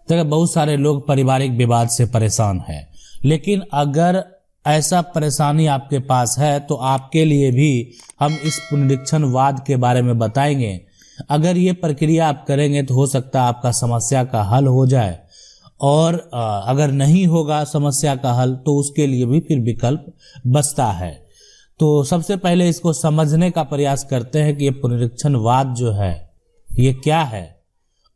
तो बहुत सारे लोग पारिवारिक विवाद से परेशान हैं, लेकिन अगर ऐसा परेशानी आपके पास है तो आपके लिए भी हम इस पुनरीक्षणवाद के बारे में बताएंगे। अगर ये प्रक्रिया आप करेंगे तो हो सकता है आपका समस्या का हल हो जाए, और अगर नहीं होगा समस्या का हल तो उसके लिए भी फिर विकल्प बचता है। तो सबसे पहले इसको समझने का प्रयास करते हैं कि ये पुनरीक्षणवाद जो है ये क्या है,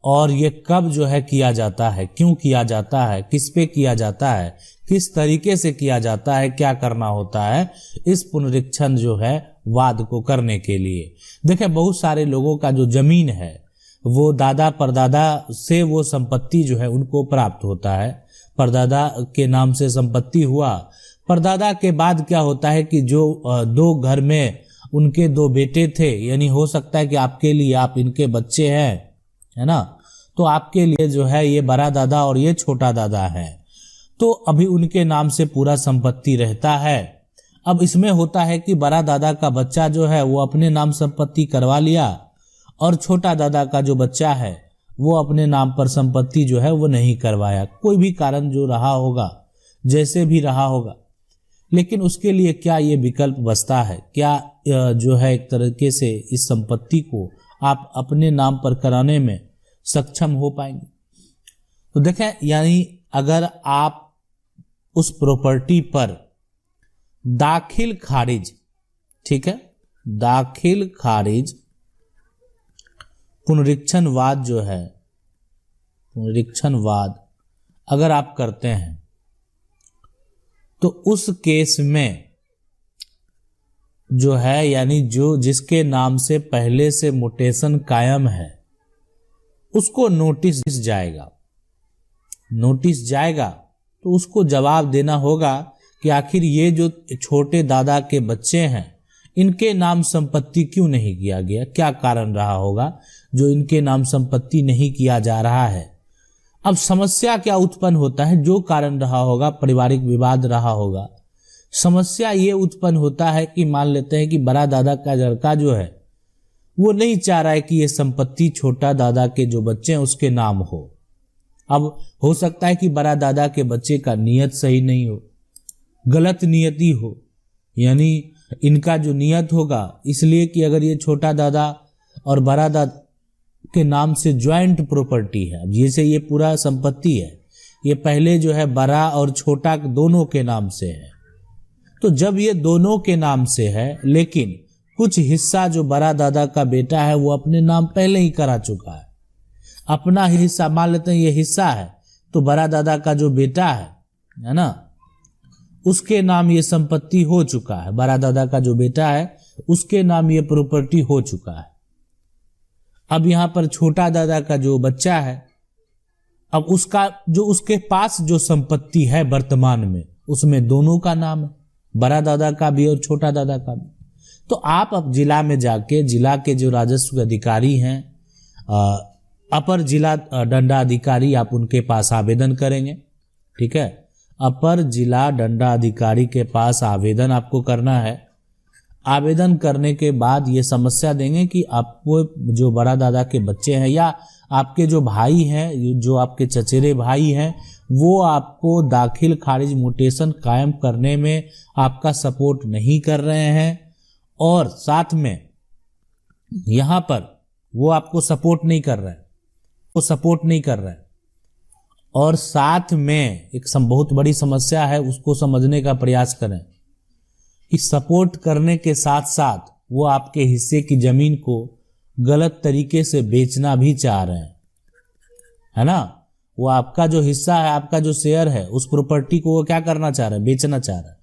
और ये कब जो है किया जाता है, क्यों किया जाता है, किस पे किया जाता है, किस तरीके से किया जाता है, क्या करना होता है इस पुनरीक्षण जो है वाद को करने के लिए। देखिए, बहुत सारे लोगों का जो जमीन है वो दादा परदादा से वो संपत्ति जो है उनको प्राप्त होता है। परदादा के नाम से संपत्ति हुआ, परदादा के बाद क्या होता है कि जो दो घर में उनके दो बेटे थे, यानी हो सकता है कि आपके लिए आप इनके बच्चे हैं, है ना, तो आपके लिए जो है ये बड़ा दादा और ये छोटा दादा है, तो अभी उनके नाम से पूरा संपत्ति रहता है। अब इसमें होता है कि बड़ा दादा का बच्चा जो है वो अपने नाम संपत्ति करवा लिया, और छोटा दादा का जो बच्चा है वो अपने नाम पर संपत्ति जो है वो नहीं करवाया, कोई भी कारण जो रहा होगा, जैसे भी रहा होगा। लेकिन उसके लिए क्या ये विकल्प बचता है, क्या जो है एक तरीके से इस संपत्ति को आप अपने नाम पर कराने में सक्षम हो पाएंगे? तो देखें, यानी अगर आप उस प्रॉपर्टी पर दाखिल खारिज, ठीक है, दाखिल खारिज पुनरीक्षणवाद जो है, पुनरीक्षणवाद अगर आप करते हैं तो उस केस में जो है, यानी जो जिसके नाम से पहले से म्यूटेशन कायम है उसको नोटिस जाएगा, नोटिस जाएगा तो उसको जवाब देना होगा कि आखिर ये जो छोटे दादा के बच्चे हैं इनके नाम संपत्ति क्यों नहीं किया गया, क्या कारण रहा होगा जो इनके नाम संपत्ति नहीं किया जा रहा है। अब समस्या क्या उत्पन्न होता है, जो कारण रहा होगा, पारिवारिक विवाद रहा होगा, समस्या ये उत्पन्न होता है कि मान लेते हैं कि बड़ा दादा का लड़का जो है वो नहीं चाह रहा है कि ये संपत्ति छोटा दादा के जो बच्चे हैं उसके नाम हो। अब हो सकता है कि बड़ा दादा के बच्चे का नियत सही नहीं हो, गलत नियति हो, यानी इनका जो नियत होगा इसलिए कि अगर ये छोटा दादा और बड़ा दादा के नाम से ज्वाइंट प्रॉपर्टी है, जैसे ये पूरा संपत्ति है ये पहले जो है बड़ा और छोटा दोनों के नाम से है, तो जब ये दोनों के नाम से है लेकिन कुछ हिस्सा जो बड़ा दादा का बेटा है वो अपने नाम पहले ही करा चुका है, अपना हिस्सा मान लेते हैं ये हिस्सा है, तो बड़ा दादा का जो बेटा है ना, उसके नाम ये संपत्ति हो चुका है, बड़ा दादा का जो बेटा है उसके नाम ये प्रॉपर्टी हो चुका है। अब यहां पर छोटा दादा का जो बच्चा है, अब उसका जो उसके पास जो संपत्ति है वर्तमान में उसमें दोनों का नाम है, बड़ा दादा का भी और छोटा दादा का भी। तो आप अब जिला में जाके जिला के जो राजस्व अधिकारी हैं, अपर जिला दंडाधिकारी, आप उनके पास आवेदन करेंगे, ठीक है, अपर जिला दंडाधिकारी के पास आवेदन आपको करना है। आवेदन करने के बाद ये समस्या देंगे कि आपको जो बड़ा दादा के बच्चे हैं या आपके जो भाई हैं, जो आपके चचेरे भाई हैं, वो आपको दाखिल खारिज म्यूटेशन कायम करने में आपका सपोर्ट नहीं कर रहे हैं, और साथ में यहाँ पर वो आपको सपोर्ट नहीं कर रहे हैं, वो सपोर्ट नहीं कर रहे हैं, और साथ में एक बहुत बड़ी समस्या है उसको समझने का प्रयास करें कि सपोर्ट करने के साथ साथ वो आपके हिस्से की जमीन को गलत तरीके से बेचना भी चाह रहे हैं, है ना, वो आपका जो हिस्सा है, आपका जो शेयर है, उस प्रॉपर्टी को वो क्या करना चाह रहे हैं, बेचना चाह रहे हैं,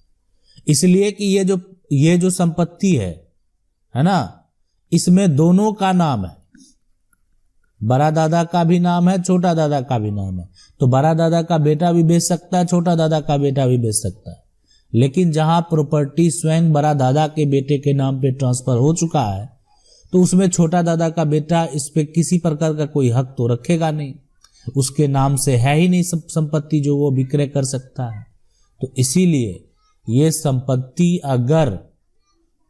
इसलिए कि ये जो संपत्ति है ना, इसमें दोनों का नाम है, बड़ा दादा का भी नाम है, छोटा दादा का भी नाम है, तो बड़ा दादा का बेटा भी बेच सकता है, छोटा दादा का बेटा भी बेच सकता है। लेकिन जहां प्रॉपर्टी स्वयं बड़ा दादा के बेटे के नाम पे ट्रांसफर हो चुका है तो उसमें छोटा दादा का बेटा इस पे किसी प्रकार का कोई हक तो रखेगा नहीं, उसके नाम से है ही नहीं संपत्ति जो वो विक्रय कर सकता है। तो इसीलिए ये संपत्ति अगर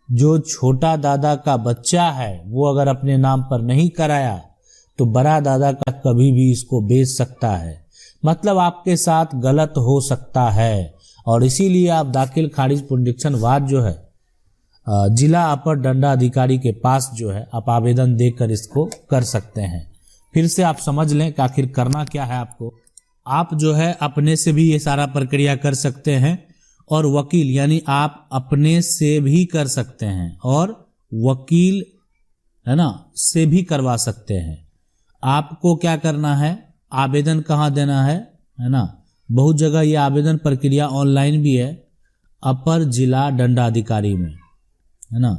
जो छोटा दादा का बच्चा है वो अगर अपने नाम पर नहीं कराया तो बड़ा दादा का कभी भी इसको बेच सकता है, मतलब आपके साथ गलत हो सकता है, और इसीलिए आप दाखिल खारिज पुनरीक्षण वाद जो है जिला अपर दंडाधिकारी के पास जो है आप आवेदन देकर इसको कर सकते हैं। फिर से आप समझ लें कि आखिर करना क्या है आपको। आप जो है अपने से भी ये सारा प्रक्रिया कर सकते हैं, और वकील यानी आप अपने से भी कर सकते हैं और वकील है ना से भी करवा सकते हैं। आपको क्या करना है, आवेदन कहाँ देना है ना, बहुत जगह ये आवेदन प्रक्रिया ऑनलाइन भी है, अपर जिला दंडाधिकारी में है ना।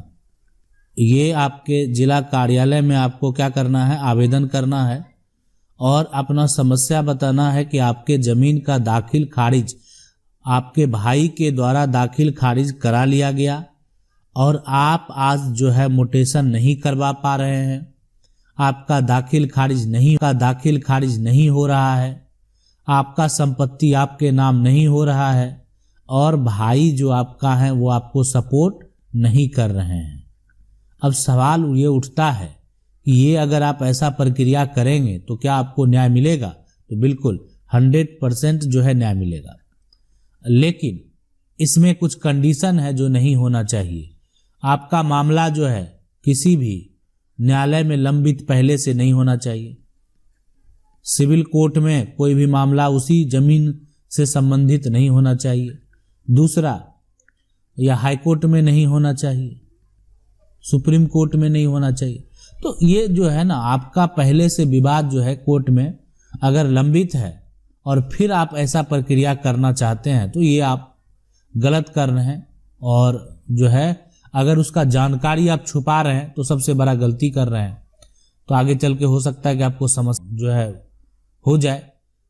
ये आपके जिला कार्यालय में आपको क्या करना है, आवेदन करना है और अपना समस्या बताना है कि आपके जमीन का दाखिल खारिज आपके भाई के द्वारा दाखिल खारिज करा लिया गया और आप आज जो है मोटेशन नहीं करवा पा रहे हैं, आपका दाखिल खारिज नहीं हो रहा है, आपका संपत्ति आपके नाम नहीं हो रहा है और भाई जो आपका है वो आपको सपोर्ट नहीं कर रहे हैं। अब सवाल ये उठता है कि ये अगर आप ऐसा प्रक्रिया करेंगे तो क्या आपको न्याय मिलेगा? तो बिल्कुल 100% जो है न्याय मिलेगा, लेकिन इसमें कुछ कंडीशन है जो नहीं होना चाहिए। आपका मामला जो है किसी भी न्यायालय में लंबित पहले से नहीं होना चाहिए। सिविल कोर्ट में कोई भी मामला उसी जमीन से संबंधित नहीं होना चाहिए। दूसरा, या हाई कोर्ट में नहीं होना चाहिए, सुप्रीम कोर्ट में नहीं होना चाहिए। तो ये जो है ना आपका पहले से विवाद जो है कोर्ट में अगर लंबित है और फिर आप ऐसा प्रक्रिया करना चाहते हैं तो ये आप गलत कर रहे हैं, और जो है अगर उसका जानकारी आप छुपा रहे हैं तो सबसे बड़ा गलती कर रहे हैं। तो आगे चल के हो सकता है कि आपको समस्या जो है हो जाए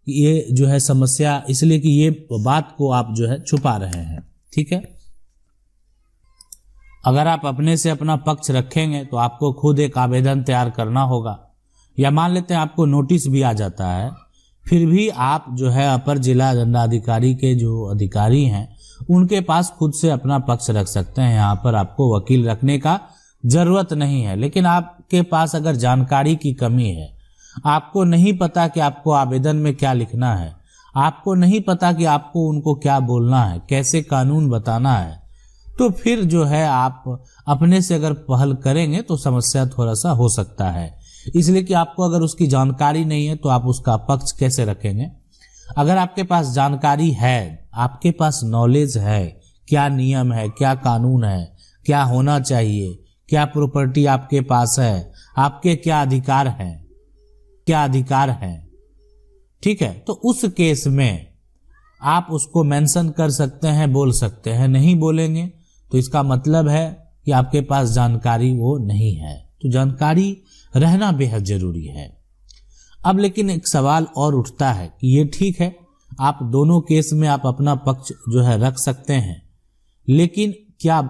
कि ये जो है समस्या इसलिए कि ये बात को आप जो है छुपा रहे हैं। ठीक है, अगर आप अपने से अपना पक्ष रखेंगे तो आपको खुद एक आवेदन तैयार करना होगा, या मान लेते हैं आपको नोटिस भी आ जाता है, फिर भी आप जो है अपर जिला दंडाधिकारी के जो अधिकारी हैं उनके पास खुद से अपना पक्ष रख सकते हैं। यहाँ पर आपको वकील रखने का जरूरत नहीं है। लेकिन आपके पास अगर जानकारी की कमी है, आपको नहीं पता कि आपको आवेदन में क्या लिखना है, आपको नहीं पता कि आपको उनको क्या बोलना है, कैसे कानून बताना है, तो फिर जो है आप अपने से अगर पहल करेंगे तो समस्या थोड़ा सा हो सकता है। इसलिए कि आपको अगर उसकी जानकारी नहीं है तो आप उसका पक्ष कैसे रखेंगे। अगर आपके पास जानकारी है, आपके पास नॉलेज है, क्या नियम है, क्या कानून है, क्या होना चाहिए, क्या प्रॉपर्टी आपके पास है, आपके क्या अधिकार हैं, ठीक है, तो उस केस में आप उसको मेंशन कर सकते हैं, बोल सकते हैं। नहीं बोलेंगे तो इसका मतलब है कि आपके पास जानकारी वो नहीं है। तो जानकारी रहना बेहद जरूरी है। अब लेकिन एक सवाल और उठता है कि ये ठीक है, आप दोनों केस में आप अपना पक्ष जो है रख सकते हैं, लेकिन क्या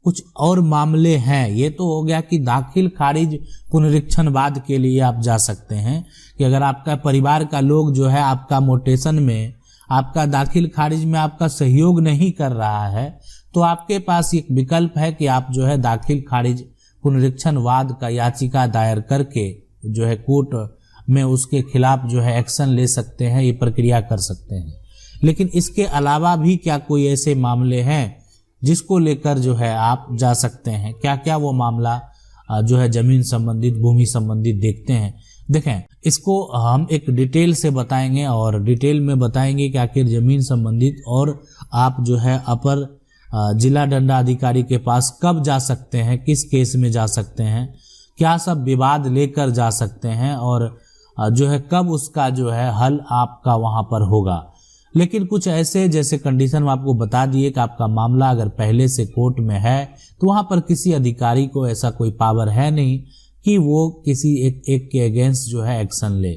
कुछ और मामले हैं? ये तो हो गया कि दाखिल खारिज पुनरीक्षण वाद के लिए आप जा सकते हैं कि अगर आपका परिवार का लोग जो है आपका मोटेशन में, आपका दाखिल खारिज में आपका सहयोग नहीं कर रहा है, तो आपके पास एक विकल्प है कि आप जो है दाखिल खारिज पुनरीक्षण वाद का याचिका दायर करके जो है कोर्ट में उसके खिलाफ जो है एक्शन ले सकते हैं, ये प्रक्रिया कर सकते हैं। लेकिन इसके अलावा भी क्या कोई ऐसे मामले हैं जिसको लेकर जो है आप जा सकते हैं? क्या क्या वो मामला जो है जमीन संबंधित, भूमि संबंधित देखते हैं। देखें, इसको हम एक डिटेल से बताएंगे और डिटेल में बताएंगे कि आखिर जमीन संबंधित और आप जो है अपर जिला दंडाधिकारी के पास कब जा सकते हैं, किस केस में जा सकते हैं, क्या सब विवाद लेकर जा सकते हैं और जो है कब उसका जो है हल आपका वहां पर होगा। लेकिन कुछ ऐसे जैसे कंडीशन में आपको बता दिए कि आपका मामला अगर पहले से कोर्ट में है तो वहां पर किसी अधिकारी को ऐसा कोई पावर है नहीं कि वो किसी एक के अगेंस्ट जो है एक्शन ले।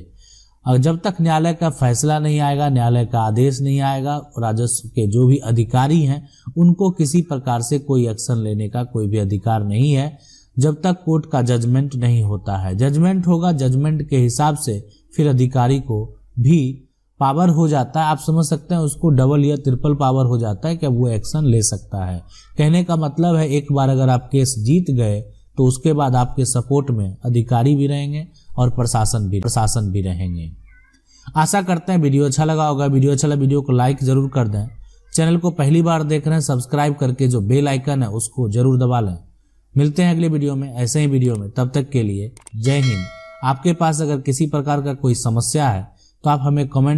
और जब तक न्यायालय का फैसला नहीं आएगा, न्यायालय का आदेश नहीं आएगा, राजस्व के जो भी अधिकारी हैं उनको किसी प्रकार से कोई एक्शन लेने का कोई भी अधिकार नहीं है जब तक कोर्ट का जजमेंट नहीं होता है। जजमेंट होगा, जजमेंट के हिसाब से फिर अधिकारी को भी पावर हो जाता है। आप समझ सकते हैं उसको डबल या ट्रिपल पावर हो जाता है कि वो एक्शन ले सकता है। कहने का मतलब है एक बार अगर आप केस जीत गए तो उसके बाद आपके सपोर्ट में अधिकारी भी रहेंगे और प्रशासन भी रहेंगे। आशा करते हैं वीडियो अच्छा लगा होगा। वीडियो अच्छा लगा वीडियो को लाइक जरूर कर दें। चैनल को पहली बार देख रहे हैं सब्सक्राइब करके जो बेल आइकन है उसको जरूर दबा लें। मिलते हैं अगले वीडियो में ऐसे ही वीडियो में, तब तक के लिए जय हिंद। आपके पास अगर किसी प्रकार का कोई समस्या है तो आप हमें कमेंट